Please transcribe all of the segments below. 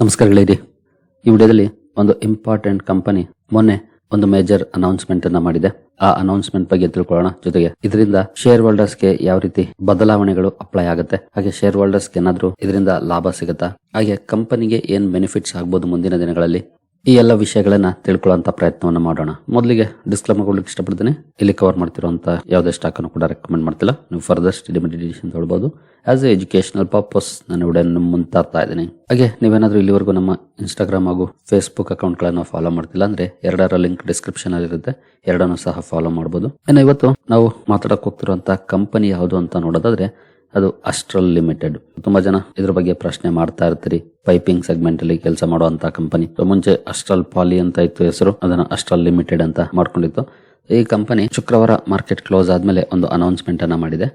ನಮಸ್ಕಾರಗಳಿರಿ. ಈ ವಿಡಿಯೋದಲ್ಲಿ ಒಂದು ಇಂಪಾರ್ಟೆಂಟ್ ಕಂಪನಿ ಮೊನ್ನೆ ಒಂದು ಮೇಜರ್ ಅನೌನ್ಸ್ಮೆಂಟ್ ಅನ್ನ ಮಾಡಿದೆ. ಆ ಅನೌನ್ಸ್ಮೆಂಟ್ ಬಗ್ಗೆ ತಿಳ್ಕೊಳ್ಳೋಣ. ಜೊತೆಗೆ ಇದರಿಂದ ಶೇರ್ ಹೋಲ್ಡರ್ಸ್ಗೆ ಯಾವ ರೀತಿ ಬದಲಾವಣೆಗಳು ಅಪ್ಲೈ ಆಗುತ್ತೆ, ಹಾಗೆ ಶೇರ್ ಹೋಲ್ಡರ್ಸ್ಗೆ ಏನಾದ್ರೂ ಇದರಿಂದ ಲಾಭ ಸಿಗುತ್ತಾ, ಹಾಗೆ ಕಂಪನಿಗೆ ಏನ್ ಬೆನಿಫಿಟ್ಸ್ ಆಗ್ಬೋದು ಮುಂದಿನ ದಿನಗಳಲ್ಲಿ, ಈ ಎಲ್ಲ ವಿಷಯಗಳನ್ನ ತಿಳ್ಕೊಳ್ಳುವಂತ ಪ್ರಯತ್ನವನ್ನ ಮಾಡೋಣ. ಮೊದಲಿಗೆ ಡಿಸ್ಕ್ಲೇಮರ್ ಕೊಡ್ಲಿಕ್ಕೆ ಇಷ್ಟಪಡ್ತೀನಿ. ಇಲ್ಲಿ ಕವರ್ ಮಾಡ್ತಿರುವಂತ ಯಾವುದೇ ಸ್ಟಾಕ್ ಅನ್ನು ಕೂಡ ರೆಕಮೆಂಡ್ ಮಾಡ್ತಿಲ್ಲ. ನೀವು ಫರ್ದರ್ ಸ್ಟಡಿ ಮೆಡಿಟೇಷನ್ ತಗೊಳ್ಬಹುದು. ಆಸ್ ಎ ಎಜುಕೇಶನಲ್ ಪರ್ಪಸ್ ನಾನು ವಿಡಿಯೋ ಮುಂದೆ ತರ್ತಾ ಇದ್ದೀನಿ. ಹಾಗೆ ನೀವೇನಾದ್ರೂ ಇಲ್ಲಿವರೆಗೂ ನಮ್ಮ ಇನ್ಸ್ಟಾಗ್ರಾಮ್ ಹಾಗೂ ಫೇಸ್ಬುಕ್ ಅಕೌಂಟ್ ಗಳನ್ನ ಫಾಲೋ ಮಾಡ್ತಿಲ್ಲ ಅಂದ್ರೆ ಎರಡರ ಲಿಂಕ್ ಡಿಸ್ಕ್ರಿಪ್ಷನ್ ಅಲ್ಲಿ ಇರುತ್ತೆ, ಎರಡನ್ನೂ ಸಹ ಫಾಲೋ ಮಾಡಬಹುದು. ಇನ್ನು ಇವತ್ತು ನಾವು ಮಾತಾಡಕ್ ಹೋಗ್ತಿರುವಂತಹ ಕಂಪನಿ ಯಾವುದು ಅಂತ ನೋಡೋದಾದ್ರೆ ಅದು ಅಸ್ಟ್ರಲ್ ಲಿಮಿಟೆಡ್. ತುಂಬಾ ಜನ ಇದ್ರ ಬಗ್ಗೆ ಪ್ರಶ್ನೆ ಮಾಡ್ತಾ ಇರ್ತೀರಿ. ಪೈಪಿಂಗ್ ಸೆಗ್ಮೆಂಟ್ ಅಲ್ಲಿ ಕೆಲಸ ಮಾಡುವಂತ ಕಂಪನಿ. ಮುಂಚೆ ಅಸ್ಟ್ರಲ್ ಪಾಲಿ ಅಂತ ಇತ್ತು ಹೆಸರು, ಅದನ್ನ ಅಸ್ಟ್ರಲ್ ಲಿಮಿಟೆಡ್ ಅಂತ ಮಾಡ್ಕೊಂಡಿತ್ತು. ಈ ಕಂಪನಿ ಶುಕ್ರವಾರ ಮಾರ್ಕೆಟ್ ಕ್ಲೋಸ್ ಆದ್ಮೇಲೆ ಒಂದು ಅನೌನ್ಸ್ಮೆಂಟ್ ಅನ್ನ ಮಾಡಿದೆ.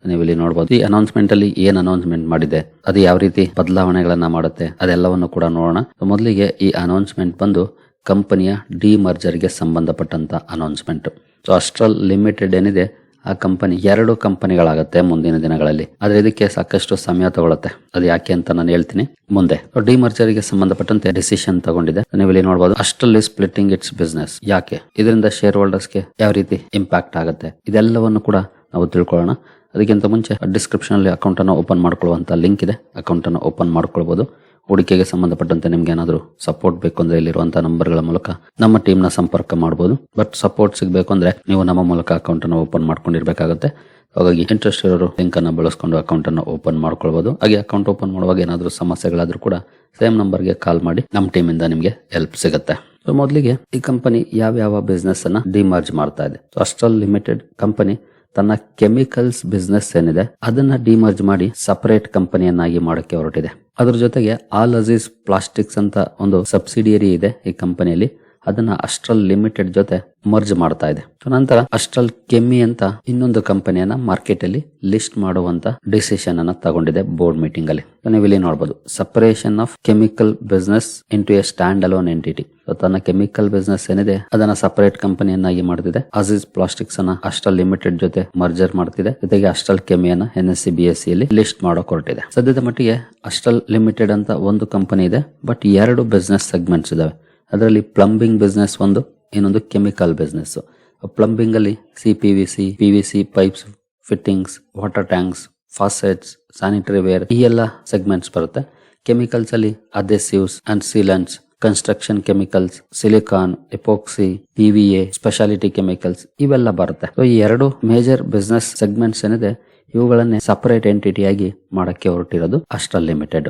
ನೀವು ಇಲ್ಲಿ ನೋಡಬಹುದು. ಈ ಅನೌನ್ಸ್ಮೆಂಟ್ ಅಲ್ಲಿ ಏನ್ ಅನೌನ್ಸ್ಮೆಂಟ್ ಮಾಡಿದೆ, ಅದು ಯಾವ ರೀತಿ ಬದಲಾವಣೆಗಳನ್ನ ಮಾಡುತ್ತೆ, ಅದೆಲ್ಲವನ್ನು ಕೂಡ ನೋಡೋಣ. ಮೊದಲಿಗೆ ಈ ಅನೌನ್ಸ್ಮೆಂಟ್ ಬಂದು ಕಂಪನಿಯ ಡಿಮರ್ಜರ್ ಗೆ ಸಂಬಂಧಪಟ್ಟಂತ ಅನೌನ್ಸ್ಮೆಂಟ್. ಸೊ ಅಸ್ಟ್ರಲ್ ಲಿಮಿಟೆಡ್ ಏನಿದೆ ಆ ಕಂಪನಿ 2 ಕಂಪನಿಗಳಾಗುತ್ತೆ ಮುಂದಿನ ದಿನಗಳಲ್ಲಿ. ಆದ್ರೆ ಇದಕ್ಕೆ ಸಾಕಷ್ಟು ಸಮಯ ತಗೊಳುತ್ತೆ. ಅದು ಯಾಕೆ ಅಂತ ನಾನು ಹೇಳ್ತೀನಿ ಮುಂದೆ. ಡಿಮರ್ಜರ್ ಗೆ ಸಂಬಂಧಪಟ್ಟಂತೆ ಡಿಸಿಷನ್ ತಗೊಂಡಿದೆ. ನೀವು ಇಲ್ಲಿ ನೋಡಬಹುದು. Astral is splitting it's business. ಯಾಕೆ, ಇದರಿಂದ ಶೇರ್ ಹೋಲ್ಡರ್ಸ್ ಗೆ ಯಾವ ರೀತಿ ಇಂಪ್ಯಾಕ್ಟ್ ಆಗುತ್ತೆ, ಇದೆಲ್ಲವನ್ನು ಕೂಡ ನಾವು ತಿಳ್ಕೊಳ್ಳೋಣ. ಅದಕ್ಕಿಂತ ಮುಂಚೆ ಡಿಸ್ಕ್ರಿಪ್ಷನ್ ಅಲ್ಲಿ ಅಕೌಂಟ್ ಅನ್ನು ಓಪನ್ ಮಾಡ್ಕೊಳ್ಳುವಂತ ಲಿಂಕ್ ಇದೆ. ಅಕೌಂಟ್ ಅನ್ನು ಓಪನ್ ಮಾಡ್ಕೊಳ್ಬಹುದು. ಹೂಡಿಕೆಗೆ ಸಂಬಂಧಪಟ್ಟಂತೆ ನಿಮ್ಗೆ ಏನಾದ್ರು ಸಪೋರ್ಟ್ ಬೇಕು ಅಂದ್ರೆ ಇಲ್ಲಿರುವಂತಹ ನಂಬರ್ಗಳ ಮೂಲಕ ನಮ್ಮ ಟೀಮ್ ನ ಸಂಪರ್ಕ ಮಾಡಬಹುದು. ಬಟ್ ಸಪೋರ್ಟ್ ಸಿಗಬೇಕು ಅಂದ್ರೆ ನೀವು ನಮ್ಮ ಮೂಲಕ ಅಕೌಂಟ್ ಅನ್ನು ಓಪನ್ ಮಾಡ್ಕೊಂಡಿರ್ಬೇಕಾಗುತ್ತೆ. ಹಾಗಾಗಿ ಇಂಟ್ರೆಸ್ಟ್ ಇರೋರು ಲಿಂಕ್ ಅನ್ನು ಬಳಸ್ಕೊಂಡು ಅಕೌಂಟ್ ಅನ್ನು ಓಪನ್ ಮಾಡ್ಕೊಳ್ಬಹುದು. ಹಾಗೆ ಅಕೌಂಟ್ ಓಪನ್ ಮಾಡುವಾಗ ಏನಾದ್ರು ಸಮಸ್ಯೆಗಳಾದ್ರೂ ಕೂಡ ಸೇಮ್ ನಂಬರ್ಗೆ ಕಾಲ್ ಮಾಡಿ ನಮ್ಮ ಟೀಮ್ ಇಂದ ನಿಮ್ಗೆ ಹೆಲ್ಪ್ ಸಿಗುತ್ತೆ. ಸೊ ಮೊದಲಿಗೆ ಈ ಕಂಪನಿ ಯಾವ ಬಿಸ್ನೆಸ್ ಅನ್ನ ಡಿಮರ್ಜ್ ಮಾಡ್ತಾ ಇದೆ. ಅಸ್ಟ್ರಲ್ ಲಿಮಿಟೆಡ್ ಕಂಪನಿ ತನ್ನ ಕೆಮಿಕಲ್ಸ್ ಬಿಸ್ನೆಸ್ ಏನಿದೆ ಅದನ್ನ ಡಿಮರ್ಜ್ ಮಾಡಿ ಸಪರೇಟ್ ಕಂಪನಿಯನ್ನಾಗಿ ಮಾಡಕ್ಕೆ ಹೊರಟಿದೆ. ಅದ್ರ ಜೊತೆಗೆ ಆಲ್ ಅಜೀಸ್ ಪ್ಲಾಸ್ಟಿಕ್ಸ್ ಅಂತ ಒಂದು ಸಬ್ಸಿಡಿಯರಿ ಇದೆ ಈ ಕಂಪನಿಯಲ್ಲಿ, ಅದನ್ನ ಅಸ್ಟ್ರಲ್ ಲಿಮಿಟೆಡ್ ಜೊತೆ ಮರ್ಜ್ ಮಾಡ್ತಾ ಇದೆ. ನಂತರ ಅಸ್ಟ್ರಲ್ ಕೆಮಿ ಅಂತ ಇನ್ನೊಂದು ಕಂಪನಿಯನ್ನ ಮಾರ್ಕೆಟ್ ಅಲ್ಲಿ ಲಿಸ್ಟ್ ಮಾಡುವಂತ ಡಿಸಿಷನ್ ಅನ್ನ ತಗೊಂಡಿದೆ ಬೋರ್ಡ್ ಮೀಟಿಂಗ್ ಅಲ್ಲಿ. ನೀವು ಇಲ್ಲಿ ನೋಡಬಹುದು. Separation of chemical business into A stand alone entity. ತನ್ನ ಕೆಮಿಕಲ್ ಬಿಸ್ನೆಸ್ ಏನಿದೆ ಅದನ್ನ ಸಪರೇಟ್ ಕಂಪನಿಯನ್ನಾಗಿ ಮಾಡ್ತಿದೆ. ಅಜೀಸ್ ಪ್ಲಾಸ್ಟಿಕ್ಸ್ ಅನ್ನ ಅಸ್ಟ್ರಲ್ ಲಿಮಿಟೆಡ್ ಜೊತೆ ಮರ್ಜರ್ ಮಾಡ್ತಿದೆ. ಜೊತೆಗೆ ಅಸ್ಟ್ರಲ್ ಕೆಮಿಯನ್ನ NSE BSE ಅಲ್ಲಿ ಲಿಸ್ಟ್ ಮಾಡೋಕೆ ಹೊರಟಿದೆ. ಸದ್ಯದ ಮಟ್ಟಿಗೆ ಅಸ್ಟ್ರಲ್ ಲಿಮಿಟೆಡ್ ಅಂತ ಒಂದು ಕಂಪನಿ ಇದೆ, ಬಟ್ 2 ಬಿಸ್ನೆಸ್ ಸೆಗ್ಮೆಂಟ್ಸ್ ಇದಾವೆ. ಅದರಲ್ಲಿ ಪ್ಲಂಬಿಂಗ್ ಬಿಸ್ನೆಸ್ ಒಂದು, ಇನ್ನೊಂದು ಕೆಮಿಕಲ್ ಬಿಸ್ನೆಸ್. ಪ್ಲಂಬಿಂಗ್ ಅಲ್ಲಿ CPVC, PVC pipes, fittings, water tanks, faucets, sanitary ware, ಈ ಎಲ್ಲ ಸೆಗ್ಮೆಂಟ್ಸ್ ಬರುತ್ತೆ. ಕೆಮಿಕಲ್ಸ್ ಅಲ್ಲಿ adhesives and sealants, construction chemicals, silicon, epoxy, PVA, specialty chemicals ಇವೆಲ್ಲ ಬರುತ್ತೆ. ಸೊ ಈ 2 ಮೇಜರ್ ಬಿಸ್ನೆಸ್ ಸೆಗ್ಮೆಂಟ್ಸ್ ಏನಿದೆ ಇವುಗಳನ್ನೇ ಸಪರೇಟ್ ಎಂಟಿಟಿಯಾಗಿ ಮಾಡಕ್ಕೆ ಹೊರಟಿರೋದು ಅಸ್ಟ್ರಲ್ ಲಿಮಿಟೆಡ್.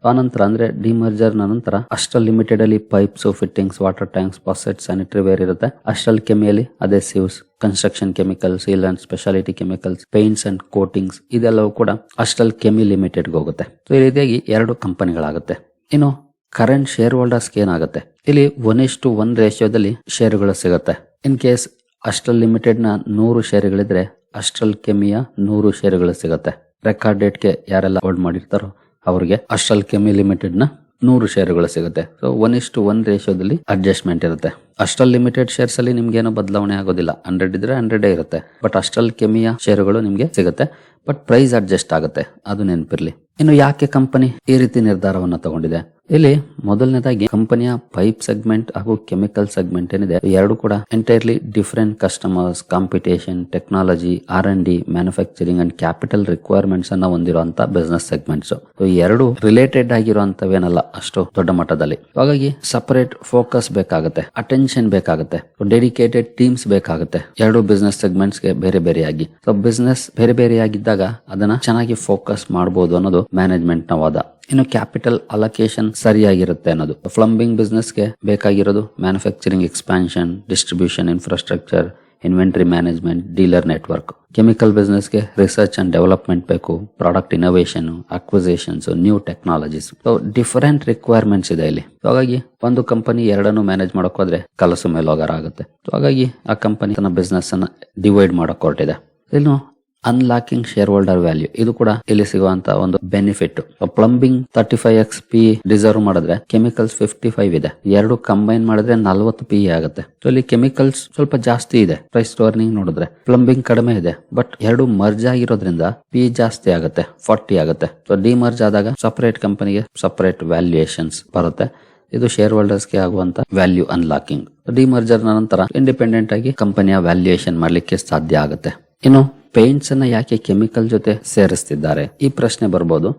ಆನಂತರ ಅಂದ್ರೆ ಡಿಮರ್ಜರ್ ನಂತರ ಅಸ್ಟ್ರಲ್ ಲಿಮಿಟೆಡ್ ಅಲ್ಲಿ pipes, fittings, water tanks, faucets, sanitary ware ಇರುತ್ತೆ. ಅಸ್ಟ್ರಲ್ ಕೆಮಿಯಲ್ಲಿ adhesives, construction chemicals, sealants, speciality chemicals, paints and coatings ಇದೆಲ್ಲವೂ ಕೂಡ ಅಸ್ಟ್ರಲ್ ಕೆಮಿ ಲಿಮಿಟೆಡ್ ಹೋಗುತ್ತೆ. ಸೊ ಈ ರೀತಿಯಾಗಿ 2 ಕಂಪನಿಗಳಾಗುತ್ತೆ. ಇನ್ನು ಕರೆಂಟ್ ಶೇರ್ ಹೋಲ್ಡರ್ಸ್ಗೆ ಏನಾಗುತ್ತೆ, ಇಲ್ಲಿ 1:1 ರೇಷಿಯೋದಲ್ಲಿ ಶೇರುಗಳು ಸಿಗುತ್ತೆ. ಇನ್ ಕೇಸ್ ಅಸ್ಟ್ರಲ್ ಲಿಮಿಟೆಡ್ ನ 100 ಶೇರುಗಳಿದ್ರೆ ಅಸ್ಟ್ರಲ್ ಕೆಮಿಯ 100 ಶೇರುಗಳು ಸಿಗುತ್ತೆ. ರೆಕಾರ್ಡ್ ಡೇಟ್ಗೆ ಯಾರೆಲ್ಲ ಹೋಲ್ಡ್ ಮಾಡಿರ್ತಾರೋ ಅವರಿಗೆ ಅಸ್ಟ್ರಲ್ ಕೆಮಿ ಲಿಮಿಟೆಡ್ ನ 100 ಶೇರುಗಳು ಸಿಗುತ್ತೆ. ಸೊ 1:1 ರೇಷಿಯೋದಲ್ಲಿ ಅಡ್ಜಸ್ಟ್ಮೆಂಟ್ ಇರುತ್ತೆ. ಅಸ್ಟ್ರಲ್ ಲಿಮಿಟೆಡ್ ಶೇರ್ಸ್ ಅಲ್ಲಿ ನಿಮ್ಗೆ ಏನೋ ಬದಲಾವಣೆ ಆಗೋದಿಲ್ಲ. 100 ಇದ್ರೆ 100 ಇರುತ್ತೆ. ಬಟ್ ಅಸ್ಟ್ರಲ್ ಕೆಮಿಯ ಶೇರುಗಳು ನಿಮ್ಗೆ ಸಿಗುತ್ತೆ, ಬಟ್ ಪ್ರೈಸ್ ಅಡ್ಜಸ್ಟ್ ಆಗುತ್ತೆ, ಅದು ನೆನಪಿರ್ಲಿ. ಇನ್ನು ಯಾಕೆ ಕಂಪನಿ ಈ ರೀತಿ ನಿರ್ಧಾರವನ್ನ ತಗೊಂಡಿದೆ, ಇಲ್ಲಿ ಮೊದಲನೇದಾಗಿ ಕಂಪನಿಯ ಪೈಪ್ ಸೆಗ್ಮೆಂಟ್ ಹಾಗೂ ಕೆಮಿಕಲ್ ಸೆಗ್ಮೆಂಟ್ ಏನಿದೆ 2 ಕೂಡ entirely different customers, competition, technology, R&D, manufacturing and capital requirements ಅನ್ನ ಹೊಂದಿರುವಂತ ಬಿಸ್ನೆಸ್ ಸೆಗ್ಮೆಂಟ್ಸ್. ಈ 2 ರಿಲೇಟೆಡ್ ಆಗಿರುವಂತವೇನಲ್ಲ ಅಷ್ಟು ದೊಡ್ಡ ಮಟ್ಟದಲ್ಲಿ. ಹಾಗಾಗಿ ಸಪರೇಟ್ ಫೋಕಸ್ ಬೇಕಾಗುತ್ತೆ, ಅಟೆನ್ಷನ್ ಬೇಕಾಗುತ್ತೆ, ಡೆಡಿಕೇಟೆಡ್ ಟೀಮ್ಸ್ ಬೇಕಾಗುತ್ತೆ 2 ಬಿಸ್ನೆಸ್ ಸೆಗ್ಮೆಂಟ್ಸ್ ಗೆ ಬೇರೆ ಬೇರೆಯಾಗಿ. ಸೊ ಬಿಸ್ನೆಸ್ ಬೇರೆ ಬೇರೆಯಾಗಿದ್ದಾಗ ಅದನ್ನ ಚೆನ್ನಾಗಿ ಫೋಕಸ್ ಮಾಡಬಹುದು ಅನ್ನೋದು ಮ್ಯಾನೇಜ್ಮೆಂಟ್ ನ ವಾದ. ಇನ್ನು ಕ್ಯಾಪಿಟಲ್ ಅಲೋಕೇಶನ್ ಸರಿಯಾಗಿರುತ್ತೆ ಅನ್ನೋದು. ಪ್ಲಂಬಿಂಗ್ ಬಿಸ್ನೆಸ್ ಗೆ ಬೇಕಾಗಿರೋದು manufacturing expansion, distribution infrastructure, inventory management, dealer network. Chemical business ಗೆ ರಿಸರ್ಚ್ ಅಂಡ್ ಡೆವಲಪ್ಮೆಂಟ್ ಬೇಕು, product innovation, acquisitions, new technologies. So different requirements ಇದೆ ಇಲ್ಲಿ. ಹಾಗಾಗಿ ಒಂದು ಕಂಪನಿ 2 ಮ್ಯಾನೇಜ್ ಮಾಡಕ್ ಹೋದ್ರೆ ಕಲಸು ಮೇಲೋಗರ ಆಗುತ್ತೆ. ಹಾಗಾಗಿ ಆ ಕಂಪನಿ ತನ್ನ ಬಿಸ್ನೆಸ್ ಅನ್ನ ಡಿವೈಡ್ ಮಾಡಕ್ ಹೊರಟಿದೆ. ಇನ್ನು ಅನ್ಲಾಕಿಂಗ್ ಶೇರ್ ಹೋಲ್ಡರ್ ವ್ಯಾಲ್ಯೂ ಇದು ಕೂಡ ಇಲ್ಲಿ ಸಿಗುವಂತ ಒಂದು benefit. Plumbing 35x P reserve ಮಾಡಿದ್ರೆ ಕೆಮಿಕಲ್ಸ್ 55 ಇದೆ. ಎರಡು ಕಂಬೈನ್ ಮಾಡಿದ್ರೆ 40 ಪಿ ಆಗುತ್ತೆ. ಸೊ ಇಲ್ಲಿ ಕೆಮಿಕಲ್ಸ್ ಸ್ವಲ್ಪ ಜಾಸ್ತಿ ಇದೆ ಪ್ರೈಸ್ ಟು ಅರ್ನಿಂಗ್ ನೋಡಿದ್ರೆ, ಪ್ಲಂಬಿಂಗ್ ಕಡಿಮೆ ಇದೆ. ಬಟ್ ಎರಡು ಮರ್ಜ್ ಆಗಿರೋದ್ರಿಂದ ಪಿ ಜಾಸ್ತಿ ಆಗುತ್ತೆ, 40 ಆಗುತ್ತೆ. ಸೊ ಡಿಮರ್ಜ್ ಆದಾಗ ಸಪರೇಟ್ ಕಂಪನಿಗೆ ಸಪರೇಟ್ ವ್ಯಾಲ್ಯೂಯೇಷನ್ಸ್ ಬರುತ್ತೆ. ಇದು ಶೇರ್ ಹೋಲ್ಡರ್ಸ್ಗೆ ಆಗುವಂತ ವ್ಯಾಲ್ಯೂ ಅನ್ಲಾಕಿಂಗ್. ಡಿಮರ್ಜರ್ ನಂತರ ಇಂಡಿಪೆಂಡೆಂಟ್ ಆಗಿ ಕಂಪನಿಯ ವ್ಯಾಲ್ಯೂಯೇಷನ್ ಮಾಡ್ಲಿಕ್ಕೆ ಸಾಧ್ಯ ಆಗುತ್ತೆ. ಇನ್ನು ಪೇಂಟ್ಸ್ ಅನ್ನ ಯಾಕೆ ಕೆಮಿಕಲ್ ಜೊತೆ ಸೇರಿಸ್ತಿದ್ದಾರೆ ಈ ಪ್ರಶ್ನೆ ಬರ್ಬೋದು.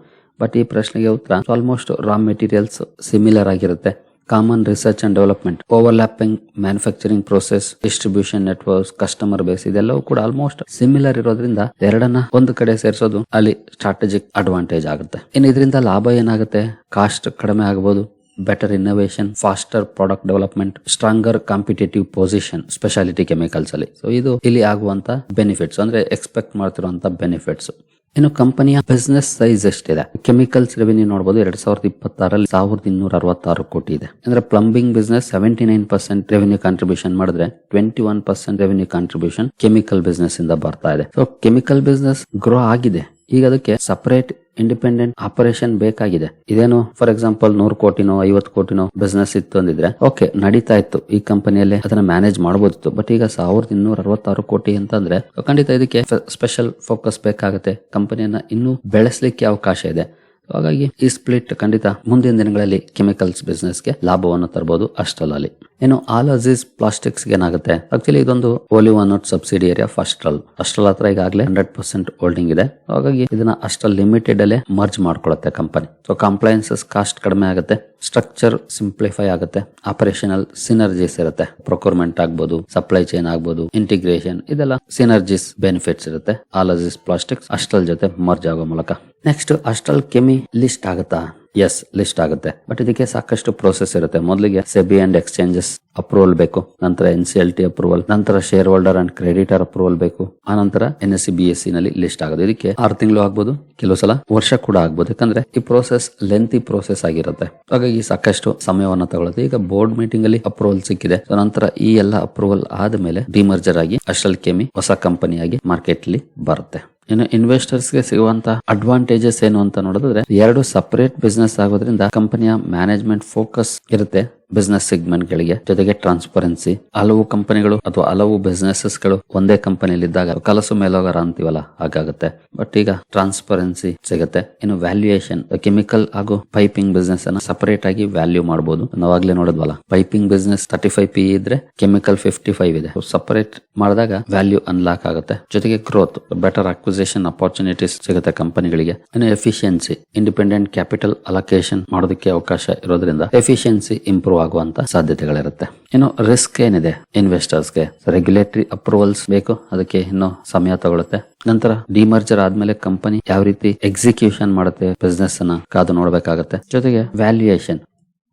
ಬಟ್ ಈ ಪ್ರಶ್ನೆಗೆ ಉತ್ತರ ಆಲ್ಮೋಸ್ಟ್ ರಾ ಮೆಟೀರಿಯಲ್ಸ್ ಸಿಮಿಲರ್ ಆಗಿರುತ್ತೆ. Common research and development, overlapping manufacturing process, distribution networks, customer base ಇದೆಲ್ಲವೂ ಕೂಡ ಆಲ್ಮೋಸ್ಟ್ ಸಿಮಿಲರ್ ಇರೋದ್ರಿಂದ ಎರಡನ್ನ ಒಂದು ಕಡೆ ಸೇರಿಸೋದು ಅಲ್ಲಿ ಸ್ಟ್ರಾಟಜಿಕ್ ಅಡ್ವಾಂಟೇಜ್ ಆಗುತ್ತೆ. ಇನ್ನು ಇದರಿಂದ ಲಾಭ ಏನಾಗುತ್ತೆ? ಕಾಸ್ಟ್ ಕಡಿಮೆ ಆಗಬಹುದು, better innovation, faster product development, stronger competitive position speciality chemicals ಅಲ್ಲಿ. ಸೊ ಇದು ಇಲ್ಲಿ ಆಗುವಂತ ಬೆನಿಫಿಟ್ಸ್, ಅಂದ್ರೆ ಎಕ್ಸ್ಪೆಕ್ಟ್ ಮಾಡ್ತಿರುವಂತ ಬೆನಿಫಿಟ್ಸ್. ಇನ್ನು ಕಂಪನಿಯ ಬಿಸ್ನೆಸ್ ಸೈಜ್ ಎಷ್ಟಿದೆ? ಕೆಮಿಕಲ್ಸ್ ರೆವೆನ್ಯೂ ನೋಡಬಹುದು 2026 1266 ಕೋಟಿ ಇದೆ. ಅಂದ್ರೆ ಪ್ಲಂಬಿಂಗ್ ಬಿಸ್ನೆಸ್ 79% ರೆವೆನ್ಯೂ ಕಾಂಟ್ರಿಬ್ಯೂಷನ್ ಮಾಡಿದ್ರೆ 21% ರೆವೆನ್ಯೂ ಕಾಂಟ್ರಿಬ್ಯೂಷನ್ ಕೆಮಿಕಲ್ ಬಿಸ್ನೆಸ್ ಇಂದ ಬರ್ತಾ ಇದೆ. ಸೊ ಕೆಮಿಕಲ್ ಬಿಸ್ನೆಸ್ ಗ್ರೋ ಆಗಿದೆ. ಈಗ ಅದಕ್ಕೆ ಸಪರೇಟ್ ಇಂಡಿಪೆಂಡೆಂಟ್ ಆಪರೇಷನ್ ಬೇಕಾಗಿದೆ. ಇದೇನು ಫಾರ್ ಎಕ್ಸಾಂಪಲ್ 100 ಕೋಟಿನೋ 50 ಕೋಟಿನೋ ಬಿಸ್ನೆಸ್ ಇತ್ತು ಅಂದಿದ್ರೆ ಓಕೆ ನಡೀತಾ ಇತ್ತು, ಈ ಕಂಪನಿಯಲ್ಲಿ ಅದನ್ನ ಮ್ಯಾನೇಜ್ ಮಾಡಬಹುದಿತ್ತು. ಬಟ್ ಈಗ 1266 ಕೋಟಿ ಅಂತಂದ್ರೆ ಖಂಡಿತ ಇದಕ್ಕೆ ಸ್ಪೆಷಲ್ ಫೋಕಸ್ ಬೇಕಾಗುತ್ತೆ. ಕಂಪನಿಯನ್ನ ಇನ್ನೂ ಬೆಳೆಸಲಿಕ್ಕೆ ಅವಕಾಶ ಇದೆ. ಹಾಗಾಗಿ ಈ ಸ್ಪ್ಲಿಟ್ ಖಂಡಿತ ಮುಂದಿನ ದಿನಗಳಲ್ಲಿ ಕೆಮಿಕಲ್ಸ್ ಬಿಸ್ನೆಸ್ಗೆ ಲಾಭವನ್ನು ತರಬಹುದು ಅಸ್ಟ್ರಲ್. ಇನ್ನು ಆಲ್ ಅಜೀಸ್ ಪ್ಲಾಸ್ಟಿಕ್ಸ್ ಏನಾಗುತ್ತೆ? ಆಕ್ಚುಲಿ ಇದೊಂದು wholly owned subsidiary of Astral ಹತ್ರ ಈಗಾಗಲೇ 100% ಹೋಲ್ಡಿಂಗ್ ಇದೆ. ಹಾಗಾಗಿ ಇದನ್ನ ಅಸ್ಟ್ರಲ್ ಲಿಮಿಟೆಡ್ ಅಲ್ಲೇ ಮರ್ಜ್ ಮಾಡ್ಕೊಳ್ಳುತ್ತೆ ಕಂಪನಿ. ಸೊ ಕಂಪ್ಲೈನ್ಸಸ್ ಕಾಸ್ಟ್ ಕಡಿಮೆ ಆಗುತ್ತೆ, ಸ್ಟ್ರಕ್ಚರ್ ಸಿಂಪ್ಲಿಫೈ ಆಗುತ್ತೆ, ಆಪರೇಷನಲ್ ಸಿನರ್ಜೀಸ್ ಇರುತ್ತೆ. ಪ್ರೊಕ್ಯೂರ್ಮೆಂಟ್ ಆಗ್ಬೋದು, ಸಪ್ಲೈ ಚೈನ್ ಆಗ್ಬೋದು, ಇಂಟಿಗ್ರೇಷನ್, ಇದೆಲ್ಲ ಸಿನರ್ಜೀಸ್ ಬೆನಿಫಿಟ್ಸ್ ಇರುತ್ತೆ ಆಲ್ ಅಜೀಸ್ ಪ್ಲಾಸ್ಟಿಕ್ಸ್ ಅಸ್ಟ್ರಲ್ ಜೊತೆ ಮರ್ಜ್ ಆಗೋ ಮೂಲಕ. ನೆಕ್ಸ್ಟ್ ಅಸ್ಟ್ರಲ್ ಕೆಮಿ ಲಿಸ್ಟ್ ಆಗುತ್ತಾ? ಎಸ್, ಲಿಸ್ಟ್ ಆಗುತ್ತೆ. ಬಟ್ ಇದಕ್ಕೆ ಸಾಕಷ್ಟು ಪ್ರೋಸೆಸ್ ಇರುತ್ತೆ. ಮೊದಲಿಗೆ ಸೆಬಿ ಅಂಡ್ ಎಕ್ಸ್ಚೇಂಜಸ್ ಅಪ್ರೂವಲ್ ಬೇಕು, ನಂತರ NCLT ಅಪ್ರೂವಲ್, ನಂತರ share holder and creditor approval ಬೇಕು, ಆ ನಂತರ NSE BSE ನಲ್ಲಿ ಲಿಸ್ಟ್ ಆಗೋದು. ಇದಕ್ಕೆ 6 ತಿಂಗಳು ಆಗ್ಬೋದು, ಕೆಲವು ಸಲ ವರ್ಷ ಕೂಡ ಆಗ್ಬೋದು. ಯಾಕಂದ್ರೆ ಈ ಪ್ರೋಸೆಸ್ ಲೆಂತಿ ಪ್ರೋಸೆಸ್ ಆಗಿರುತ್ತೆ. ಹಾಗಾಗಿ ಸಾಕಷ್ಟು ಸಮಯವನ್ನು ತಗೊಳುತ್ತೆ. ಈಗ ಬೋರ್ಡ್ ಮೀಟಿಂಗ್ ಅಲ್ಲಿ ಅಪ್ರೂವಲ್ ಸಿಕ್ಕಿದೆ. ನಂತರ ಈ ಎಲ್ಲ ಅಪ್ರೂವಲ್ ಆದ್ಮೇಲೆ ಡಿಮರ್ಜರ್ ಆಗಿ ಅಸ್ಟ್ರಲ್ ಕೆಮಿ ಹೊಸ ಕಂಪನಿಯಾಗಿ ಮಾರ್ಕೆಟ್ ಅಲ್ಲಿ ಬರುತ್ತೆ. ಇನ್ನು ಇನ್ವೆಸ್ಟರ್ಸ್ ಗೆ ಸಿಗುವಂತ ಅಡ್ವಾಂಟೇಜಸ್ ಏನು ಅಂತ ನೋಡಿದ್ರೆ, ಎರಡು ಸಪರೇಟ್ ಬಿಸ್ನೆಸ್ ಆಗೋದ್ರಿಂದ ಕಂಪನಿಯ ಮ್ಯಾನೇಜ್ಮೆಂಟ್ ಫೋಕಸ್ ಇರುತ್ತೆ ಬಿಸ್ನೆಸ್ ಸೆಗ್ಮೆಂಟ್ ಗಳಿಗೆ. ಜೊತೆಗೆ ಟ್ರಾನ್ಸ್ಪರೆನ್ಸಿ, ಹಲವು ಕಂಪನಿಗಳು ಅಥವಾ ಹಲವು ಬಿಸ್ನೆಸಸ್ ಗಳು ಒಂದೇ ಕಂಪನಿಯಲ್ಲಿ ಇದ್ದಾಗ ಕಲಸು ಮೇಲೋಗರ ಅಂತೀವಲ್ಲ ಹಾಗಾಗುತ್ತೆ. ಬಟ್ ಈಗ ಟ್ರಾನ್ಸ್ಪರೆನ್ಸಿ ಸಿಗುತ್ತೆ. ಇನ್ನು ವ್ಯಾಲ್ಯೂಯೇಷನ್, ಕೆಮಿಕಲ್ ಹಾಗೂ ಪೈಪಿಂಗ್ ಬಿಸ್ನೆಸ್ ಅನ್ನ ಸಪರೇಟ್ ಆಗಿ ವ್ಯಾಲ್ಯೂ ಮಾಡಬಹುದು. ನಾವಾಗ್ಲೇ ನೋಡಿದ್ವಲ್ಲ, ಪೈಪಿಂಗ್ ಬಿಸ್ನೆಸ್ 35 PE ಇದ್ರೆ ಕೆಮಿಕಲ್ 55 ಇದೆ. ಸಪರೇಟ್ ಮಾಡಿದಾಗ ವ್ಯಾಲ್ಯೂ ಅನ್ಲಾಕ್ ಆಗುತ್ತೆ. ಜೊತೆಗೆ ಗ್ರೋತ್, ಬೆಟರ್ ಅಕ್ವಿಸಿಷನ್ ಅಪರ್ಚುನಿಟೀಸ್ ಸಿಗುತ್ತೆ ಕಂಪನಿಗಳಿಗೆ. ಇನ್ನು ಎಫಿಷಿಯನ್ಸಿ, ಇಂಡಿಪೆಂಡೆಂಟ್ ಕ್ಯಾಪಿಟಲ್ ಅಲೋಕೇಶನ್ ಮಾಡೋದಕ್ಕೆ ಅವಕಾಶ ಇರೋದ್ರಿಂದ ಎಫಿಷಿಯನ್ಸಿ ಇಂಪ್ರೂವ್ ಆಗುವಂತ ಸಾಧ್ಯತೆಗಳಿರುತ್ತೆ. ಇನ್ನು ರಿಸ್ಕ್ ಏನಿದೆ ಇನ್ವೆಸ್ಟರ್ಸ್ಗೆ? ರೆಗ್ಯುಲೇಟರಿ ಅಪ್ರೂವಲ್ಸ್ ಬೇಕು, ಅದಕ್ಕೆ ಇನ್ನೂ ಸಮಯ ತಗೊಳುತ್ತೆ. ನಂತರ ಡಿಮರ್ಜರ್ ಆದ್ಮೇಲೆ ಕಂಪನಿ ಯಾವ ರೀತಿ ಎಕ್ಸಿಕ್ಯೂಷನ್ ಮಾಡುತ್ತೆ ಬಿಸ್ನೆಸ್ ಅನ್ನ ಕಾದು ನೋಡಬೇಕಾಗುತ್ತೆ. ಜೊತೆಗೆ ವ್ಯಾಲ್ಯೂಯೇಷನ್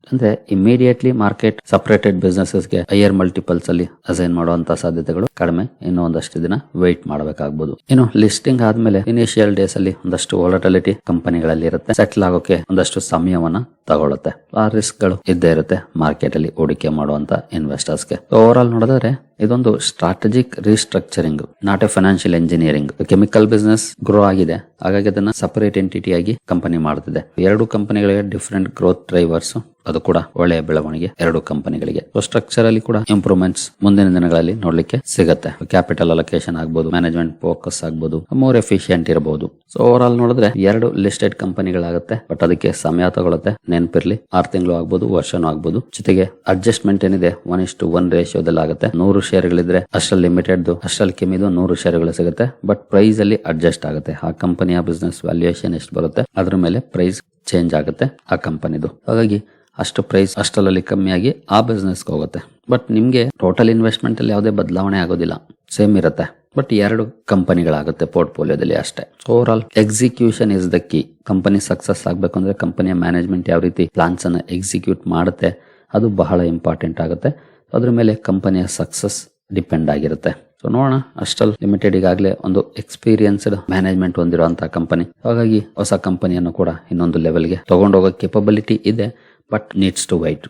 ಅಂದ್ರೆ ಇಮಿಡಿಯೇಟ್ಲಿ ಮಾರ್ಕೆಟ್ ಸಪರೇಟೆಡ್ ಬಿಸ್ನೆಸಸ್ ಗೆ ಹೈಯರ್ ಮಲ್ಟಿಪಲ್ಸ್ ಅಲ್ಲಿ ಅಸೈನ್ ಮಾಡುವಂತ ಸಾಧ್ಯತೆಗಳು ಕಡಿಮೆ. ಇನ್ನು ಒಂದಷ್ಟು ದಿನ ವೆಯ್ಟ್ ಮಾಡಬೇಕಾಗಬಹುದು. ಇನ್ನು ಲಿಸ್ಟಿಂಗ್ ಆದ್ಮೇಲೆ ಇನಿಷಿಯಲ್ ಡೇಸ್ ಅಲ್ಲಿ ಒಂದಷ್ಟು ವಾಲಟಿಲಿಟಿ ಕಂಪನಿಗಳಲ್ಲಿ ಇರುತ್ತೆ. ಸೆಟ್ಲ್ ಆಗೋಕೆ ಒಂದಷ್ಟು ಸಮಯವನ್ನ ತಗೊಳುತ್ತೆ. ಆ ರಿಸ್ಕ್ ಗಳು ಇದ್ದೇ ಇರುತ್ತೆ ಮಾರ್ಕೆಟ್ ಅಲ್ಲಿ ಹೂಡಿಕೆ ಮಾಡುವಂತ ಇನ್ವೆಸ್ಟರ್ಸ್ಗೆ. ಓವರ್ ಆಲ್ ನೋಡಿದ್ರೆ ಇದೊಂದು strategic restructuring, not A financial engineering. Chemical business grow ಆಗಿದೆ, ಹಾಗಾಗಿ ಅದನ್ನ ಸಪರೇಟ್ ಎಂಟಿಟಿ ಆಗಿ ಕಂಪನಿ ಮಾಡುತ್ತಿದೆ. ಎರಡು ಕಂಪನಿಗಳಿಗೆ ಡಿಫರೆಂಟ್ ಗ್ರೋತ್ ಡ್ರೈವರ್ಸ್, ಅದು ಕೂಡ ಒಳ್ಳೆಯ ಬೆಳವಣಿಗೆ ಎರಡು ಕಂಪನಿಗಳಿಗೆ. ಸ್ಟ್ರಕ್ಚರ್ ಅಲ್ಲಿ ಕೂಡ ಇಂಪ್ರೂವ್ಮೆಂಟ್ಸ್ ಮುಂದಿನ ದಿನಗಳಲ್ಲಿ ನೋಡ್ಲಿಕ್ಕೆ ಸಿಗುತ್ತೆ. ಕ್ಯಾಪಿಟಲ್ ಅಲೋಕೇಶನ್ ಆಗ್ಬಹುದು, ಮ್ಯಾನೇಜ್ಮೆಂಟ್ ಫೋಕಸ್ ಆಗ್ಬಹುದು, ಮೋರ್ ಎಫಿಷಿಯಂಟ್ ಇರಬಹುದು. ಸೊ ಓವರ್ ಆಲ್ ನೋಡಿದ್ರೆ ಎರಡು ಲಿಸ್ಟೆಡ್ ಕಂಪನಿಗಳಾಗುತ್ತೆ. ಬಟ್ ಅದಕ್ಕೆ ಸಮಯ ತಗೊಳುತ್ತೆ. ನೆನಪಿರ್ಲಿ, 6 ತಿಂಗಳು ಆಗ್ಬಹುದು, ವರ್ಷನೂ ಆಗ್ಬಹುದು. ಜೊತೆಗೆ ಅಡ್ಜಸ್ಟ್ಮೆಂಟ್ ಏನಿದೆ 1:1 ರೇಷಿಯೋದಲ್ಲಿ ಆಗುತ್ತೆ. 100 ಶೇರ್ಗಳಿದ್ರೆ ಅಸ್ಟ್ರಲ್ ಲಿಮಿಟೆಡ್, ಅಸ್ಟ್ರಲ್ ಕೆಮಿದು 100 ಶೇರ್ಗಳು ಸಿಗುತ್ತೆ. ಬಟ್ ಪ್ರೈಸ್ ಅಲ್ಲಿ ಅಡ್ಜಸ್ಟ್ ಆಗುತ್ತೆ. ಆ ಕಂಪನಿಯ ಬಿಸ್ನೆಸ್ ವ್ಯಾಲ್ಯೂಯೇಷನ್ ಎಷ್ಟು ಬರುತ್ತೆ ಅದ್ರ ಮೇಲೆ ಪ್ರೈಸ್ ಚೇಂಜ್ ಆಗುತ್ತೆ ಆ ಕಂಪನಿದು. ಹಾಗಾಗಿ ಅಷ್ಟು ಪ್ರೈಸ್ ಅಷ್ಟರಲ್ಲಿ ಕಮ್ಮಿಯಾಗಿ ಆ ಬಿಸ್ನೆಸ್ಗೆ ಹೋಗುತ್ತೆ. ಬಟ್ ನಿಮ್ಗೆ ಟೋಟಲ್ ಇನ್ವೆಸ್ಟ್ಮೆಂಟ್ ಅಲ್ಲಿ ಯಾವುದೇ ಬದಲಾವಣೆ ಆಗೋದಿಲ್ಲ, ಸೇಮ್ ಇರುತ್ತೆ. ಬಟ್ ಎರಡು ಕಂಪನಿಗಳಾಗುತ್ತೆ ಪೋರ್ಟ್ಫೋಲಿಯೋದಲ್ಲಿ ಅಷ್ಟೇ. Over all execution is the key. Company success ಆಗ್ಬೇಕು ಅಂದ್ರೆ ಕಂಪನಿಯ ಮ್ಯಾನೇಜ್ಮೆಂಟ್ ಯಾವ ರೀತಿ ಪ್ಲಾನ್ಸ್ ಅನ್ನ ಎಕ್ಸಿಕ್ಯೂಟ್ ಮಾಡುತ್ತೆ ಅದು ಬಹಳ ಇಂಪಾರ್ಟೆಂಟ್ ಆಗುತ್ತೆ. ಅದ್ರ ಮೇಲೆ ಕಂಪನಿಯ ಸಕ್ಸಸ್ ಡಿಪೆಂಡ್ ಆಗಿರುತ್ತೆ. ಸೊ ನೋಡೋಣ, ಅಸ್ಟ್ರಲ್ ಲಿಮಿಟೆಡ್ ಈಗಾಗಲೇ ಒಂದು ಎಕ್ಸ್ಪೀರಿಯನ್ಸ್ಡ್ ಮ್ಯಾನೇಜ್ಮೆಂಟ್ ಹೊಂದಿರುವಂತಹ ಕಂಪನಿ. ಹಾಗಾಗಿ ಹೊಸ ಕಂಪನಿಯನ್ನು ಕೂಡ ಇನ್ನೊಂದು ಲೆವೆಲ್ಗೆ ತಗೊಂಡೋಗೋ ಕೆಪಬಿಲಿಟಿ ಇದೆ. But needs to wait.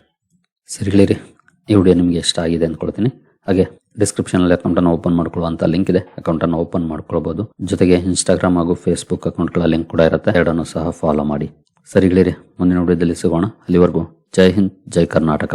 ಸರಿಗಳಿರಿ, ಈ ವಿಡಿಯೋ ನಿಮ್ಗೆ ಇಷ್ಟ ಆಗಿದೆ ಅಂದ್ಕೊಳ್ತೀನಿ. ಹಾಗೆ ಡಿಸ್ಕ್ರಿಪ್ಷನ್ ಅಲ್ಲಿ ಅಕೌಂಟ್ ಅನ್ನು ಓಪನ್ ಮಾಡ್ಕೊಳ್ಳುವಂತ ಲಿಂಕ್ ಇದೆ, ಅಕೌಂಟ್ ಅನ್ನು ಓಪನ್ ಮಾಡ್ಕೊಳ್ಬಹುದು. ಜೊತೆಗೆ ಇನ್ಸ್ಟಾಗ್ರಾಮ್ ಹಾಗೂ ಫೇಸ್ಬುಕ್ ಅಕೌಂಟ್ಗಳ ಲಿಂಕ್ ಕೂಡ ಇರುತ್ತೆ, ಎರಡನ್ನು ಸಹ ಫಾಲೋ ಮಾಡಿ. ಸರಿ ಗೆಳೆಯರೆ, ಮುಂದಿನ ವಿಡಿಯೋದಲ್ಲಿ ಸಿಗೋಣ. ಅಲ್ಲಿವರೆಗೂ ಜೈ ಹಿಂದ್, ಜೈ ಕರ್ನಾಟಕ.